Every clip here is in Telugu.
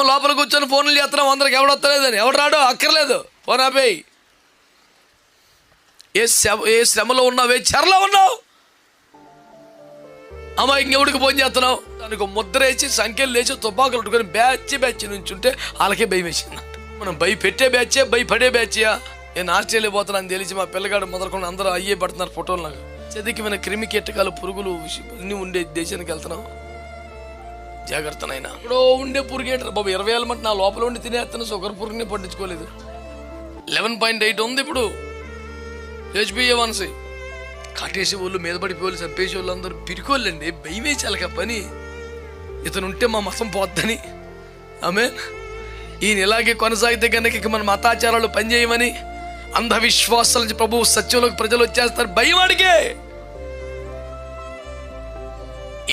లోపల కూర్చొని ఫోన్లు చేస్తున్నాం, అందరికి ఎవడు వస్తలేదని, ఎవడు రాడో అక్కర్లేదు, ఫోన్ ఆపేయి. ఏ శ్రమలో ఉన్నావు, ఏ చెరలో ఉన్నావు, అమ్మా ఇంకెవడికి ఫోన్ చేస్తున్నావు, దానికి ముద్ర వేసి సంఖ్యలు లేచి తుపాకులు పట్టుకొని బ్యాచ్ నుంచి ఉంటే వాళ్ళకే భయం వేసింది. మనం భయపెట్టే బ్యాచే, భయపడే బ్యాచ్యా? నేను ఆస్ట్రేలియా పోతున్నాను తెలిసి మా పిల్లగాడు మొదలుకొని అందరూ అయ్యే పడుతున్నారు ఫోటోలు. నాకు చదివిన క్రిమి కీటకాలు, పురుగులు అన్నీ ఉండే దేశానికి వెళ్తున్నావు, జాగ్రత్తనైనా. ఇప్పుడు ఉండే పురుగేంటారు బాబు, 20,000 మంది నా లోపల ఉండి తినేస్తాను, షుగర్ పురుగుని పట్టించుకోలేదు. 11.8 ఉంది ఇప్పుడు HbA1c. కాటేసే వాళ్ళు, మీద పడిపోయి చంపేసే వాళ్ళు అందరూ పిరికోళ్ళండి, భయం వేసాలి పని. ఇతను ఉంటే మా మతం పోద్దని. ఆమేన్. ఈయన ఇలాగే కొనసాగితే కనుక ఇక మన మతాచారాలు పనిచేయమని, అంధవిశ్వాసాల నుంచి ప్రభు సత్యంలోకి ప్రజలు వచ్చేస్తారు. భయం అడిగే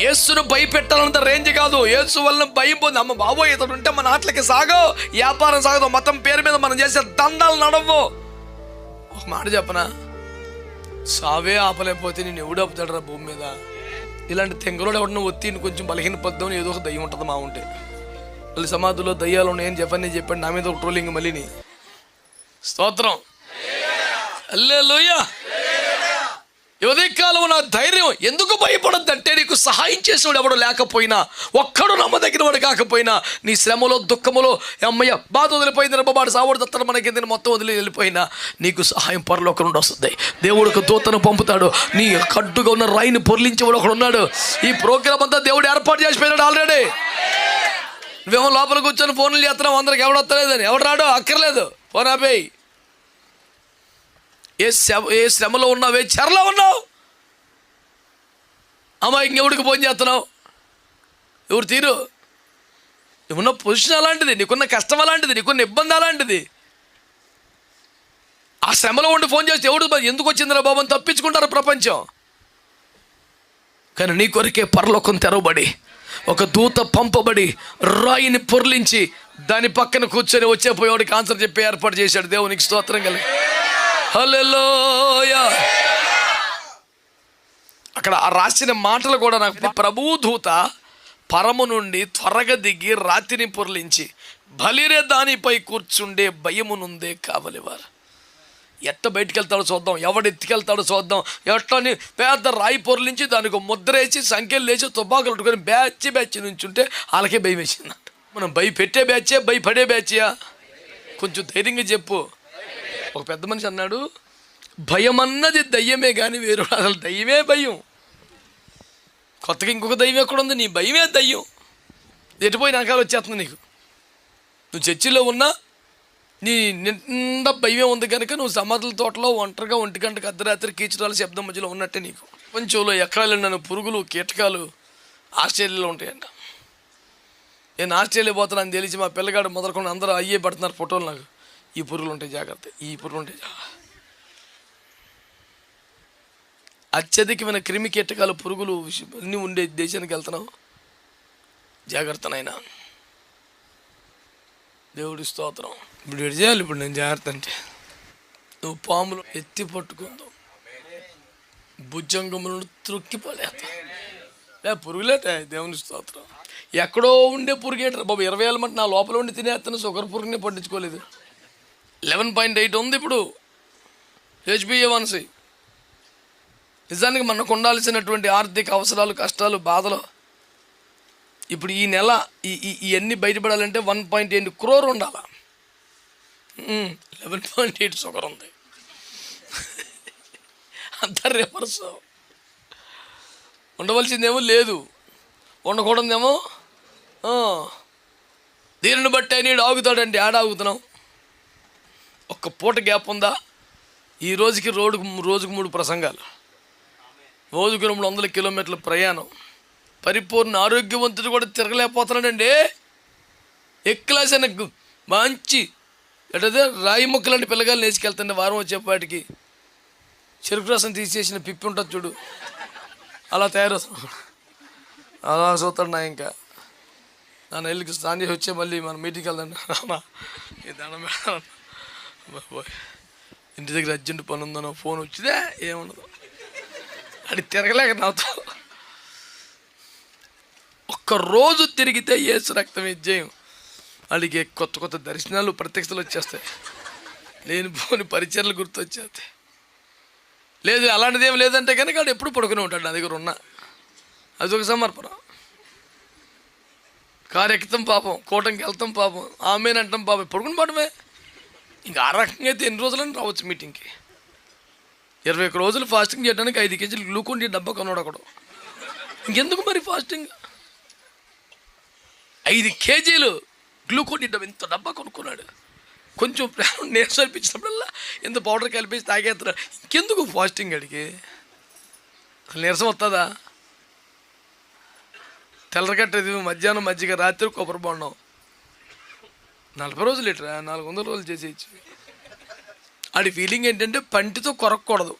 యేసును భయపెట్టాలంత రేంజ్ కాదు. యేసు వల్ల భయం పోయింది. అమ్మ బాబోయ్ ఇతడు ఉంటే మన ఆటలకి సాగవు, వ్యాపారం సాగదు, మతం పేరు మీద మనం చేసే దండాలు నడవు. ఒక మాట చెప్పనా, సావే ఆపలేకపోతే నేను ఎవడు ఆపుతాడరా భూమి మీద? ఇలాంటి తెంగలోడు ఎవడన్నా ఒత్తిని కొంచెం బలహీన పద్దామని ఏదో ఒక దయ్యం ఉంటుంది మా ఉంటే. మళ్ళీ సమాధుల్లో దయ్యాలు ఉన్నాయని చెప్పండి నా మీద ఒక ట్రోలింగ్ మళ్ళీని. స్తోత్రం, హల్లెలూయా. ఉదయకాలం నా ధైర్యం ఎందుకు భయపడద్దంటే, నీకు సహాయం చేసేవాడు ఎవడు లేకపోయినా, ఒక్కడు నమ్మదగిన వాడు కాకపోయినా, నీ శ్రమలో దుఃఖములో అమ్మయ్య బాధ వదిలిపోయింది, రబ్బబాడు సావుడు దత్తను మనకి మొత్తం వదిలి వెళ్ళిపోయినా నీకు సహాయం పరలోకం నుండి వస్తుంది. దేవుడికి దూతను పంపుతాడు, నీ కడ్డుగా ఉన్న రాయిని పొర్లించేవాడు ఒకడు ఉన్నాడు. ఈ ప్రోగ్రామ్ అంతా దేవుడు ఏర్పాటు చేసిపోయినాడు ఆల్రెడీ. నువ్వేమో లోపల కూర్చొని ఫోన్లు చేస్తున్నావు, అందరికి ఎవడు వస్తలేదని, ఎవడు రాడో అక్కర్లేదు, ఫోన్ ఆపేయి. ఏ శ్రమలో ఉన్నావు, ఏ చెరలో ఉన్నావు, అమ్మా ఇంకెవడికి ఫోన్ చేస్తున్నావు, ఎవరు తీరు? నీకున్న పొజిషన్ అలాంటిది, నీకున్న కష్టం అలాంటిది, నీకున్న ఇబ్బంది అలాంటిది. ఆ శ్రమలో ఉండి ఫోన్ చేస్తే ఎవడు ఎందుకు వచ్చిందిరా బాబు అని తప్పించుకుంటారు ప్రపంచం. కానీ నీ కొరికే పరలోకం తెరవబడి, ఒక దూత పంపబడి రాయిని పొర్లించి దాని పక్కన కూర్చొని వచ్చేపోయేవాడికి ఆన్సర్ చెప్పి ఏర్పాటు చేశాడు. దేవునికి స్తోత్రం కలిగి. హల్లెలూయా. అక్కడ రాసిన మాటలు కూడా నాకు, ప్రభువు దూత పరము నుండి త్వరగా దిగి రాతిని పొర్లించి బలిరే దానిపై కూర్చుండే భయమునుందే కావలివారు. ఎట్ట బయటికి వెళ్తాడో చూద్దాం, ఎవడు ఎత్తికెళ్తాడో చూద్దాం. ఎట్లని పెద్ద రాయి పొర్లించి దానికి ముద్రేసి సంఖ్యలు లేచి తుపాకులు పట్టుకొని బ్యాచ్ నుంచి ఉంటే వాళ్ళకే భయం వేసిందంట. మనం భయపెట్టే బ్యాచే, భయపడే బ్యాచ్యా? కొంచెం ధైర్యంగా చెప్పు. ఒక పెద్ద మనిషి అన్నాడు, భయం అన్నది దయ్యమే కానీ వేరు, అసలు దయ్యమే భయం. కొత్తగా ఇంకొక దయ్యం ఎక్కడుంది? నీ భయమే దయ్యం. ఎటుపోయి నరకాలు వచ్చేస్తుంది నీకు. నువ్వు చర్చిలో ఉన్నా నీ నిండా భయమే ఉంది కనుక నువ్వు సమాధుల తోటలో ఒంటరిగా 1 గంటకు అర్ధరాత్రి కీచురాల శబ్దం మధ్యలో ఉన్నట్టే నీకు. కొంచెంలో ఎక్కడాలు నన్ను పురుగులు కీటకాలు ఆస్ట్రేలియాలో ఉంటాయంట. నేను ఆస్ట్రేలియా పోతున్నాను తెలిసి మా పిల్లగాడు మొదలుకొని అందరూ అయ్యే పడుతున్నారు ఫోటోలు. నాకు ఈ పురుగులు ఉంటాయి జాగ్రత్త, ఈ పురుగులు ఉంటాయి జాగ్రత్త. అత్యధికమైన క్రిమి కీటకాలు, పురుగులు అన్నీ ఉండే దేశానికి వెళ్తున్నావు, జాగ్రత్తనైనా. దేవుడి స్తోత్రం. ఇప్పుడు ఎడు చేయాలి? ఇప్పుడు నేను జాగ్రత్త అంటే, నువ్వు పాములు ఎత్తి పట్టుకుందావు, భుజంగములను త్రొక్కి పడేస్తా. పురుగులేట. దేవుని స్తోత్రం. ఎక్కడో ఉండే పురుగేంటారు బాబు, 20,000 మంది నా లోపల ఉండి తినేస్తాను, షుగర్ పురుగుని పట్టించుకోలేదు. 11.8 ఉంది ఇప్పుడు HbA1c. నిజానికి మనకు ఉండాల్సినటువంటి ఆర్థిక అవసరాలు, కష్టాలు, బాధలు ఇప్పుడు ఈ నెల ఇవన్నీ బయటపడాలంటే 1.8 crore ఉండాలి. 11.8 షుగర్ ఉంది. అంత రివర్స్. ఉండవలసిందేమో లేదు, ఉండకూడదేమో. దీనిని బట్టి ఆయన ఆగుతాడంటే ఆడ ఆగుతున్నాం. ఒక్క పూట గ్యాప్ ఉందా? ఈ రోజుకి రోజుకు 3 ప్రసంగాలు, రోజుకు 200 కిలోమీటర్ల ప్రయాణం. పరిపూర్ణ ఆరోగ్యవంతుడు కూడా తిరగలేకపోతున్నాడండి. ఎక్లాస్ నాకు మంచి ఎటదే రాయి మొక్కలాంటి పిల్లగాలు నేసుకెళ్తుండే. వారం వచ్చేపాటికి చెరుకు రసం తీసేసిన పిప్పి ఉంటుంది చూడు, అలా తయారవుతాడు. అలా చూస్తాడు. నా ఇంకా నన్ను వెళ్ళి స్నానం చేసి వచ్చే మళ్ళీ మన మీటింగ్కి వెళ్దాం. ఈ దండం పోయి ఇంటి దగ్గర అర్జెంట్ పని ఉందనో ఫోన్ వచ్చిదే ఏముండదు. అది తిరగలేక నాతో. ఒక్కరోజు తిరిగితే యేసు రక్తం విజయం. వాళ్ళకి కొత్త కొత్త దర్శనాలు ప్రత్యక్షతలు వచ్చేస్తాయి, లేనిపోని పరిచర్లు గుర్తొచ్చేస్తాయి. లేదు అలాంటిది ఏం లేదంటే కనుక వాడు ఎప్పుడు పడుకుని ఉంటాడు నా దగ్గర ఉన్న. అదొక సమర్పణ. కారు ఎక్కుతాం పాపం, కూటంకి వెళ్తాం పాపం, ఆమెనంటాం పాపం, పడుకుని పాడమే. ఇంకా ఆ రకంగా అయితే ఎన్ని రోజులని రావచ్చు మీటింగ్కి. 21 రోజులు ఫాస్టింగ్ చేయడానికి 5 కేజీలు గ్లూకోన్ డి డబ్బా కొన్నాడు ఒకడు. ఇంకెందుకు మరి ఫాస్టింగ్? 5 కేజీలు గ్లూకోన్ డి డబ్బా, ఇంత డబ్బా కొనుక్కున్నాడు. కొంచెం నీరసం అనిపించినప్పుడల్లా ఇంత పౌడర్ కలిపేసి తాగేస్తున్నాడు. ఇంకెందుకు ఫాస్టింగ్? అడిగి అసలు నీరసం వస్తుందా? తెల్లరగట్టది మధ్యాహ్నం మజ్జిగ, రాత్రి కొబ్బరి బొండం. 40 రోజులు ఇట్రా 400 రోజులు చేసేయచ్చు. ఆడి ఫీలింగ్ ఏంటంటే పంటితో కొరకూడదు.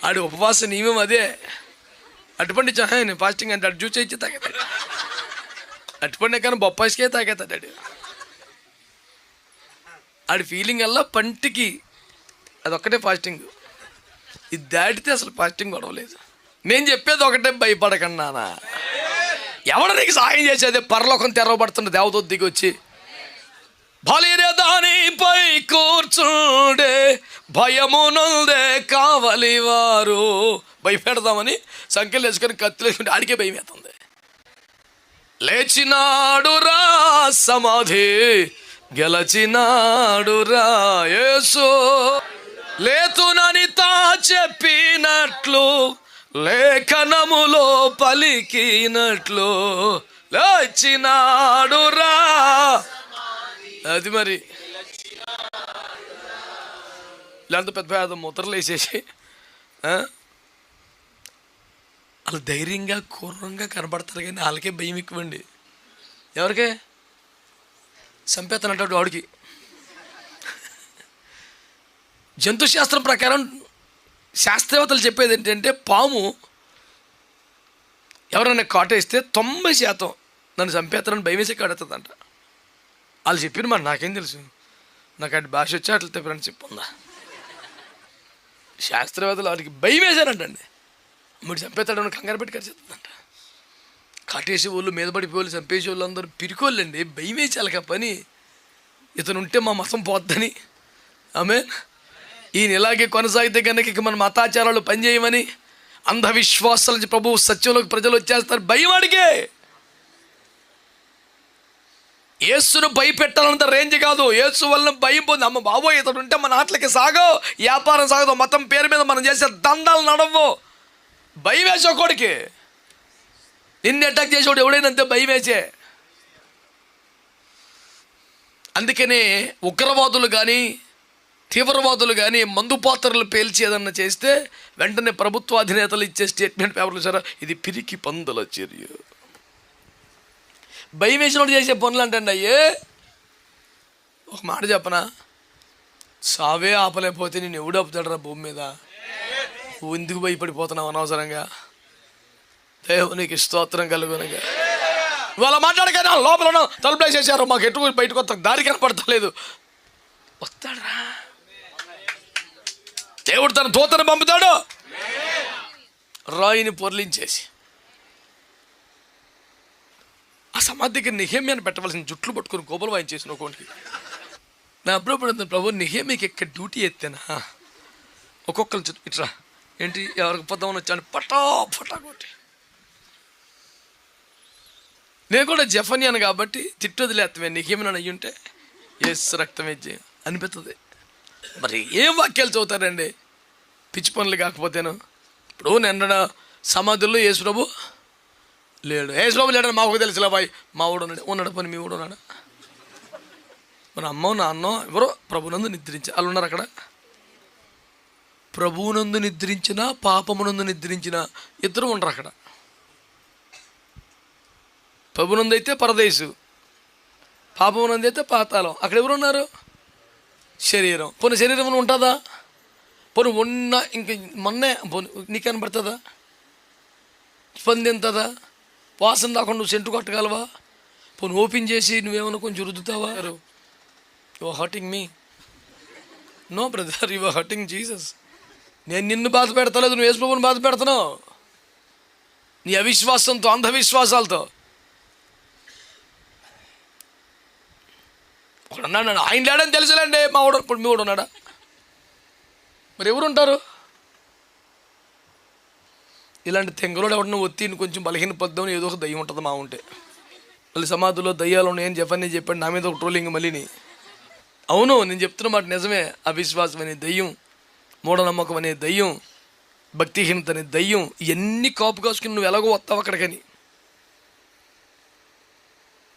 ఆడి ఉపవాస నియమం అదే. అటుపండి నేను ఫాస్టింగ్ అంటే అటు జ్యూస్ ఇచ్చి తాగేతాడు. అటుపండి కానీ బొప్పాయికే తాగేతాడు ఆడు. ఆడి ఫీలింగ్ అలా పంటికి అదొక్కటే ఫాస్టింగ్. ఇది దాటితే అసలు ఫాస్టింగ్ గొడవలేదు. నేను చెప్పేది ఒకటే, భయపడకన్నానా. ఎవడ నీకు సాయం చేసేది? పరలోకం తెరవబడుతున్న దేవదూత దిగి వచ్చి బలిరే దానిపై కూర్చుండే భయమునుందే కావలి వారు. భయపెడదామని సంఖ్యలు వేసుకొని కత్తులు వేసుకుంటే ఆడికే భయం అవుతుంది. లేచినాడురా సమాధి గెలచినాడురా యేసు. లేతునని తా చెప్పినట్లు లేఖనములో పలికినట్లు లేచినాడురా. అది మరి ఇలాంటి పెద్ద పెద్ద ముద్రలు వేసేసి వాళ్ళు ధైర్యంగా కుర్రంగా కనబడతారు, కానీ వాళ్ళకే భయం ఎక్కువండి. ఎవరికే? చంపేస్తానంటాడు వాడికి. జంతు శాస్త్రం ప్రకారం శాస్త్రవేత్తలు చెప్పేది ఏంటంటే, పాము ఎవరైనా కాటేస్తే 90% నన్ను చంపేస్తానని భయం వేసి కాడేస్తుందంట. వాళ్ళు చెప్పిన మరి నాకేం తెలుసు, నాకు అటు భాష వచ్చి అట్లా ఫ్రెండ్షిప్ ఉందా? శాస్త్రవేత్తలు వాడికి భయం వేశారంటండి. మీరు చంపేస్తాడని కంగారు పెట్టి కరిచేస్తుందంట. కాటేసే వాళ్ళు, మీద పడిపోయి చంపేసే వాళ్ళు అందరూ పిరికోళ్ళండి. భయం వేసి వాళ్ళకి ఆ పని. ఇతను ఉంటే మా మతం పోద్దని. ఆమె ఈయన ఇలాగే కొనసాగితే కనుక ఇక మన మతాచారాలు పనిచేయమని అంధవిశ్వాసాల నుంచి ప్రభువు సత్యంలోకి ప్రజలు వచ్చేస్తారు. భయం అడిగే. యేసును భయపెట్టాలంత రేంజ్ కాదు. యేసు వల్ల భయం పోతుంది. అమ్మ బాబోయ్ ఇతడు ఉంటే మన ఆటలకి సాగవు, వ్యాపారం సాగదు, మతం పేరు మీద మనం చేసే దండాలు నడవు. భయం వేసే ఒకడికి నిన్ను అటాక్ చేసేవాడు ఎవడైనా అంతే భయం వేసే. అందుకనే ఉగ్రవాదులు కానీ తీవ్రవాదులు కానీ మందు పాత్రలు పేల్చి ఏదన్నా చేస్తే వెంటనే ప్రభుత్వ అధినేతలు ఇచ్చే స్టేట్మెంట్ పేపర్లు సారా, ఇది పిరికి పందుల చర్య. భయం వేసినోడు చేసే పనులు అంటే అయ్యే ఒక మాట చెప్పనా, సావే ఆపలేకపోతే నేను ఎవడు ఆపుతాడరా భూమి మీద? నువ్వు ఎందుకు భయపడిపోతున్నావు అనవసరంగా? దేవునికి స్తోత్రం కలుగునగా. ఇవాళ మాట్లాడగానే లోపల తలుపులు వేసేసారు, మాకు ఎటు బయటకు వస్తా దారి కనపడతలేదు. వస్తాడరా దేవుడు, తన దూతను పంపుతాడు. రాయిని పొర్లించేసి ఆ సమాధికి నెహెమ్యాని పెట్టవలసిన జుట్లు పట్టుకుని గోపలు వాయించేసిన ఒకటి. నా అప్పుడప్పుడు ప్రభు నెహెమ్యాకి ఎక్కడ డ్యూటీ ఎత్తేనా ఒక్కొక్కరు ఇట్లా ఏంటి ఎవరికి పొద్దామని వచ్చాను పటా పటా కొట్టి. నేను కూడా జఫన్యాను కాబట్టి తిట్టొదిలేస్తామే. నెహెమ్యాని అయ్యి ఉంటే ఎస్ రక్తం ఇచ్చి అనిపిస్తుంది. మరి ఏం వాక్యాలు చదువుతారండి పిచ్చి పనులు కాకపోతేను. ఇప్పుడు నిన్న సమాధుల్లో యేసు ప్రభు లేడు. యేసు ప్రభు లేడని మాకు తెలుసులే బాయ్, మా ఊడు ఉన్నాడు పని మీ ఊడు ఉన్నాడు. మన అమ్మో నాన్నో ఎవరో ప్రభునందు నిద్రించారు వాళ్ళు ఉన్నారు అక్కడ. ప్రభువునందు నిద్రించిన పాపమునందు నిద్రించిన ఇద్దరు ఉండరు అక్కడ. ప్రభునందు అయితే పరదేశు, పాపమునందు అయితే పాతాళం. అక్కడ ఎవరు ఉన్నారు? శరీరం. పోనీ శరీరం ఉంటుందా? పోనీ ఉన్న ఇంక మొన్నే పోనీ నీకు కనబడుతుందా? స్పందింతుందా? వాసన రాకుండా నువ్వు సెంటు కొట్టగలవా? పోనీ ఓపెన్ చేసి నువ్వేమన్నా కొంచెం రుద్దుతావా? You are hurting me. No brother, you are hurting Jesus. నేను నిన్ను బాధ పెడతలేదు, నువ్వు యేసు ప్రభువుని బాధ పెడుతున్నావు నీ అవిశ్వాసంతో, అంధవిశ్వాసాలతో. ఒకడు అన్నాడు, ఆయన లేడని తెలుసులేండి మా వాడు. ఇప్పుడు మీ వాడు ఉన్నాడా? మరి ఎవరు ఉంటారు? ఇలాంటి తెంగలోడు ఎవడన్నా ఒత్తిని కొంచెం బలహీన పద్దామని ఏదో ఒక దయ్యం ఉంటుంది మా ఉంటే. మళ్ళీ సమాధిలో దయ్యాలు ఉన్నాయని చెప్పని చెప్పండి, నా మీద ఒక ట్రోలింగ్ మళ్ళీని. అవును, నేను చెప్తున్న మాట నిజమే. అవిశ్వాసం అనే దయ్యం, మూఢనమ్మకం అనే దయ్యం, భక్తిహీనత అనే దయ్యం, ఇవన్నీ కాపు కాసుకుని నువ్వు ఎలాగో వస్తావు అక్కడికని.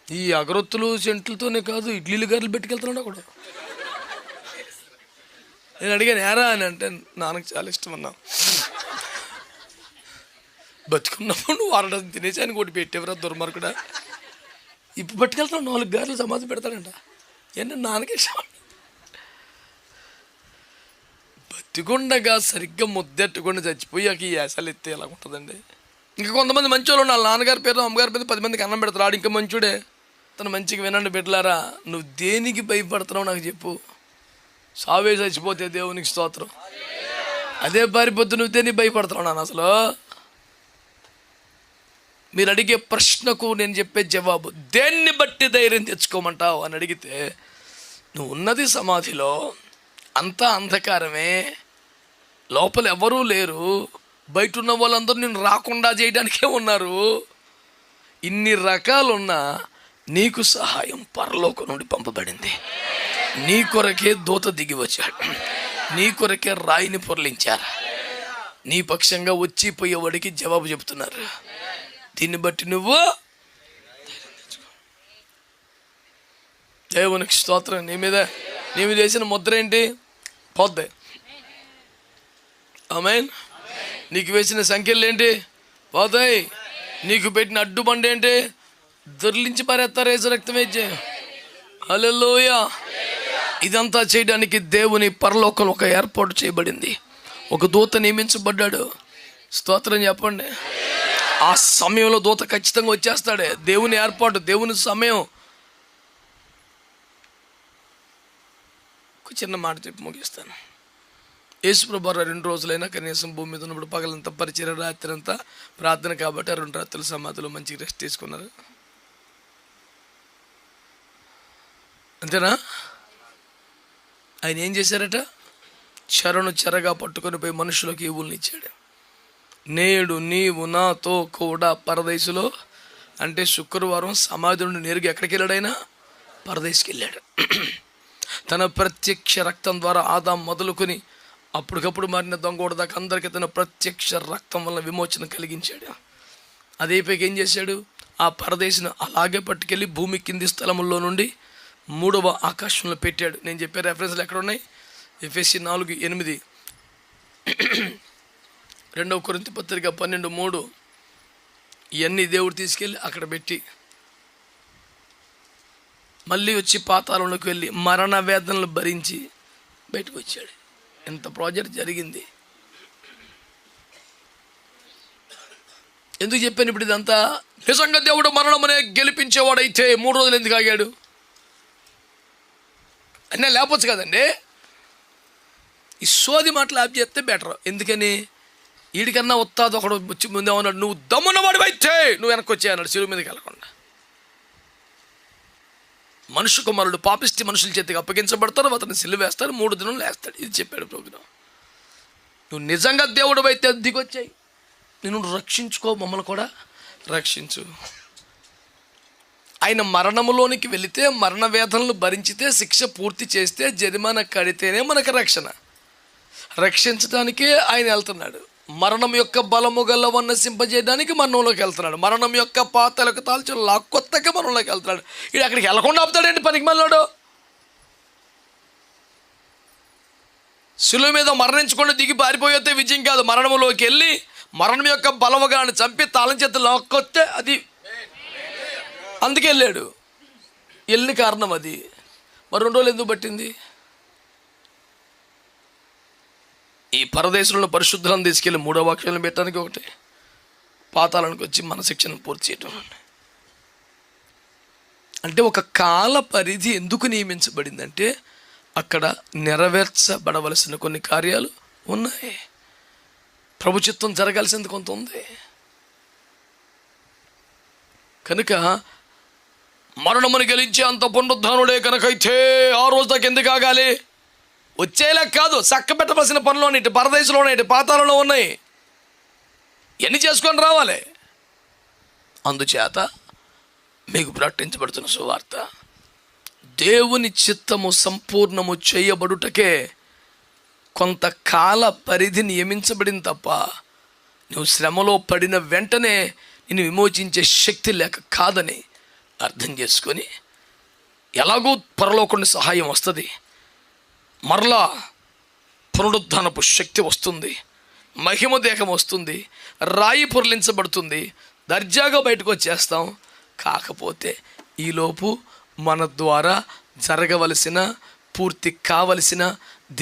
ఈ అగరొత్తులు సెంట్లతోనే కాదు, ఇడ్లీలు గారెలు పెట్టుకెళ్తున్నాడు కూడా. నేను అడిగాను ఏరా అని అంటే, నాన్నకు చాలా ఇష్టం అన్నా. బతుకున్నప్పుడు నువ్వు వారడం తినేసి ఆయన కొట్టి పెట్టేవరా దుర్మార్గుడా. ఇప్పుడు పట్టుకెళ్తాను 4 గారెలు సమాధి పెడతాడంట. ఏంటంటే నాన్నకి ఇష్టం. బతికుండగా సరిగ్గా ముద్దెట్టుకుండా చచ్చిపోయాక ఈ యాసలు ఎత్తే ఎలా ఉంటుందండి. ఇంకా కొంతమంది మంచి వాళ్ళు ఉన్నారు, నాన్నగారి పేరు అమ్మగారి పేరు 10 మందికి అన్నం పెడతారు. ఆడు ఇంకా మంచుడే. తను మంచిగా వినండి బిడ్డలారా, నువ్వు దేనికి భయపడుతున్నావు నాకు చెప్పు. సావే చచ్చిపోతే దేవునికి స్తోత్రం. అదే పారిపోతు నువ్వు దేనికి భయపడుతున్నావు నాన్న అసలు? మీరు అడిగే ప్రశ్నకు నేను చెప్పే జవాబు, దేన్ని బట్టి ధైర్యం తెచ్చుకోమంటావు అని అడిగితే, నువ్వు ఉన్నది సమాధిలో, అంతా అంధకారమే, లోపల ఎవరూ లేరు, బయట ఉన్న వాళ్ళందరూ నేను రాకుండా చేయడానికే ఉన్నారు. ఇన్ని రకాలున్నా నీకు సహాయం పరలోకం నుండి పంపబడింది. నీ కొరకే దూత దిగి వచ్చాడు, నీ కొరకే రాయిని పొరలించారు, నీ పక్షంగా వచ్చి పోయేవాడికి జవాబు చెప్తున్నారు. దీన్ని బట్టి నువ్వు దేవునికి స్తోత్రం. నీ మీద నీవు చేసిన ముద్ర ఏంటి? పోద్ది. ఆమేన్. నీకు వేసిన సంఖ్యలు ఏంటి? పోతాయి. నీకు పెట్టిన అడ్డుబండి ఏంటి? దొర్లించి పారేస్తారు యేసు రక్తం వేసి. హల్లెలూయా. ఇదంతా చేయడానికి దేవుని పరలోకం ఒక ఏర్పాటు చేయబడింది. ఒక దూత నియమించబడ్డాడు. స్తోత్రం చెప్పండి. ఆ సమయంలో దూత ఖచ్చితంగా వచ్చేస్తాడే. దేవుని ఏర్పాటు, దేవుని సమయం. ఒక చిన్న మాట చెప్పి ముగిస్తాను. యేసుప్రభు 2 రోజులైనా కనీసం భూమి మీద ఉన్నప్పుడు పగలంతా పరిచర్య, రాత్రి అంతా ప్రార్థన. కాబట్టి 2 రాత్రులు సమాధిలో మంచిగా రెస్ట్ తీసుకున్నారు. అంతేనా? ఆయన ఏం చేశారట? చెరను చెరగా పట్టుకొని పోయి మనుషులకు ఈవుల్ని ఇచ్చాడు. నేడు నీవు నాతో కూడా పరదేశులో, అంటే శుక్రవారం సమాధి నుండి నేరుగా ఎక్కడికి వెళ్ళాడైనా? పరదేశికి వెళ్ళాడు. తన ప్రత్యక్ష రక్తం ద్వారా ఆదాం మొదలుకొని అప్పటికప్పుడు మారిన దొంగోడ దాకా అందరికీ తన ప్రత్యక్ష రక్తం వల్ల విమోచన కలిగించాడు. అదేపైకి ఏం చేశాడు? ఆ పరదేశిని అలాగే పట్టుకెళ్ళి భూమి కింది స్థలముల్లో నుండి 3వ ఆకాశంలో పెట్టాడు. నేను చెప్పే రెఫరెన్స్లు ఎక్కడ ఉన్నాయి? ఎఫెసీ 4:8, 2 కొరింథీ పత్రిక 12:3. ఇవన్నీ దేవుడు తీసుకెళ్ళి అక్కడ పెట్టి మళ్ళీ వచ్చి పాతాళంలోకి వెళ్ళి మరణ వేదనలు భరించి బయటకు వచ్చాడు. ఎంత ప్రాజెక్ట్ జరిగింది. ఎందుకు చెప్పాను ఇప్పుడు ఇదంతా? నిజంగా దేవుడు మరణమనే గెలిపించేవాడైతే 3 రోజులు ఎందుకు ఆగాడు? అన్నీ లేకపోవచ్చు కదండి. ఈ సోది మాటలు ఆప్ చేస్తే బెటర్. ఎందుకని? వీడికన్నా వస్తాదు ఒకడు వచ్చి ముందే ఉన్నాడు, నువ్వు దమ్మున్నవాడు అయితే నువ్వు వెనక్కి వచ్చే అన్నాడు, శిలువ మీదకి వెళ్ళకుండా. మనుషు కుమారుడు పాపిష్టి మనుషుల చేతికి అప్పగించబడతారు, అతను సిలువ వేస్తారు, 3 దినాలు వేస్తాడు. ఇది చెప్పాడు ప్రోగ్రాం. నువ్వు నిజంగా దేవుడు అయితే దిగొచ్చాయి, నేను రక్షించుకో, మమ్మల్ని కూడా రక్షించు. ఆయన మరణములోనికి వెళితే, మరణ వేదనలు భరించితే, శిక్ష పూర్తి చేస్తే, జరిమానా కడితేనే మనకు రక్షణ. రక్షించడానికే ఆయన వెళ్తున్నాడు. మరణం యొక్క బలము గలవన్న సింపజేయడానికి మరణంలోకి వెళ్తున్నాడు. మరణం యొక్క పాతలకు తాల్చిన లాక్కొత్తగా మరణంలోకి వెళ్తున్నాడు. ఇది అక్కడికి వెళ్ళకుండా ఆపుతాడండి పనికి మళ్ళాడు. శిలువ మీద మరణించకుండా దిగి పారిపోతే విజయం కాదు. మరణంలోకి వెళ్ళి మరణం యొక్క బలముగాన్ని చంపి తాళం చేత లాక్కొస్తే అది. అందుకే వెళ్ళాడు. వెళ్ళిన కారణం అది. మరి 2 రోజులు ఎందుకు పట్టింది? ఈ పరదేశంలో పరిశుద్ధులను తీసుకెళ్ళి 3వ వాక్యాలను పెట్టడానికి ఒకటి, పాతాళానికి వచ్చి మన శిక్షను పూర్తి చేయటం. అంటే ఒక కాల పరిధి ఎందుకు నియమించబడిందంటే అక్కడ నెరవేర్చబడవలసిన కొన్ని కార్యాలు ఉన్నాయి. ప్రభు చిత్తం జరగాల్సింది కొంత ఉంది. కనుక మరణమును గెలించే అంత పునరుద్ధానుడే కనుకైతే ఆ రోజు దాకా ఎందుకు ఆగాలి? వచ్చేలా కాదు, చక్క పెట్టవలసిన పనులు ఇటు పరదేశంలోనే ఇటు పాతాలలో ఉన్నాయి, ఎన్ని చేసుకొని రావాలి. అందుచేత మీకు ప్రకటించబడుతున్న సువార్త, దేవుని చిత్తము సంపూర్ణము చేయబడుటకే కొంతకాల పరిధి నియమించబడింది తప్ప నువ్వు శ్రమలో పడిన వెంటనే నిన్ను విమోచించే శక్తి లేక కాదని అర్థం చేసుకొని, ఎలాగూ పరలోకండి సహాయం వస్తుంది, మరలా పునరుద్ధానపు శక్తి వస్తుంది, మహిమ దేహం వస్తుంది, రాయి పొరలించబడుతుంది, దర్జాగా బయటకు వచ్చేస్తాం. కాకపోతే ఈలోపు మన ద్వారా జరగవలసిన, పూర్తి కావలసిన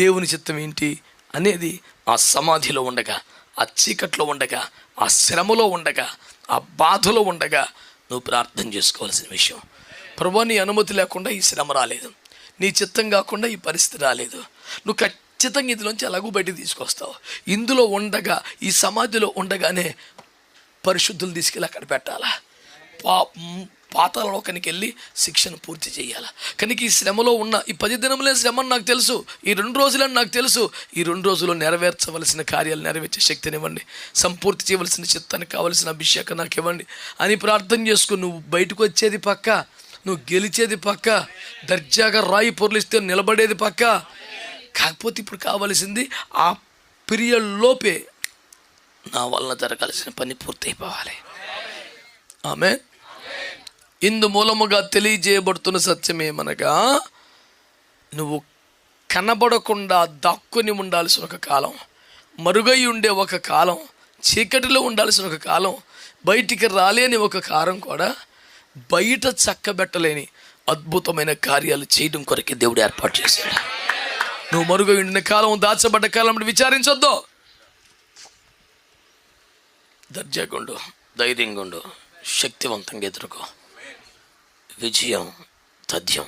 దేవుని చిత్తం ఏంటి అనేది ఆ సమాధిలో ఉండగా, ఆ చీకట్లో ఉండగా, ఆ శ్రమలో ఉండగా, ఆ బాధలో ఉండగా నువ్వు ప్రార్థన చేసుకోవాల్సిన విషయం. ప్రభువా, నీ అనుమతి లేకుండా ఈ శ్రమ రాలేదు, నీ చిత్తం కాకుండా ఈ పరిస్థితి రాలేదు, నువ్వు ఖచ్చితంగా ఇందులోంచి ఎలాగూ బయటికి తీసుకొస్తావు. ఇందులో ఉండగా, ఈ సమాధిలో ఉండగానే పరిశుద్ధులు తీసుకెళ్ళి అక్కడ పెట్టాలా, పాతాళలోకానికి వెళ్ళి శిక్షను పూర్తి చేయాలి. కనుక ఈ శ్రమలో ఉన్న ఈ 10 దినములే శ్రమ అని నాకు తెలుసు, ఈ 2 రోజులని నాకు తెలుసు, ఈ 2 రోజుల్లో నెరవేర్చవలసిన కార్యాలు నెరవేర్చే శక్తిని ఇవ్వండి, సంపూర్తి చేయవలసిన చిత్తానికి కావలసిన అభిషేకం నాకు ఇవ్వండి అని ప్రార్థన చేసుకుని నువ్వు బయటకు వచ్చేది పక్క, నువ్వు గెలిచేది పక్క, దర్జాగా రాయి పొరలిస్తే నిలబడేది పక్క. కాకపోతే ఇప్పుడు కావలసింది ఆ పీరియడ్ లోపే నా వలన జరగాల్సిన పని పూర్తి అయిపోవాలి. ఆమేన్. ఇందు మూలముగా తెలియజేయబడుతున్న సత్యమేమనగా, నువ్వు కనబడకుండా దాక్కుని ఉండాల్సిన ఒక కాలం, మరుగై ఉండే ఒక కాలం, చీకటిలో ఉండాల్సిన ఒక కాలం, బయటికి రాలేని ఒక కాలం కూడా బయట చక్కబెట్టలేని అద్భుతమైన కార్యాలు చేయడం కొరకే దేవుడు ఏర్పాటు చేశాడు. నువ్వు మరుగై ఉండిన కాలం, దాచబడ్డ కాలం విచారించొద్దు. దర్జాగుండు, ధైర్యంగుండు, శక్తివంతంగా ఎదుర్కో, విజయం తథ్యం.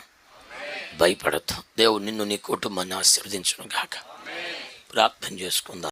భయపడద్దు. దేవుడు నిన్ను, నీ కుటుంబాన్ని ఆశీర్వదించును గాక. ప్రార్థన చేసుకుందాం.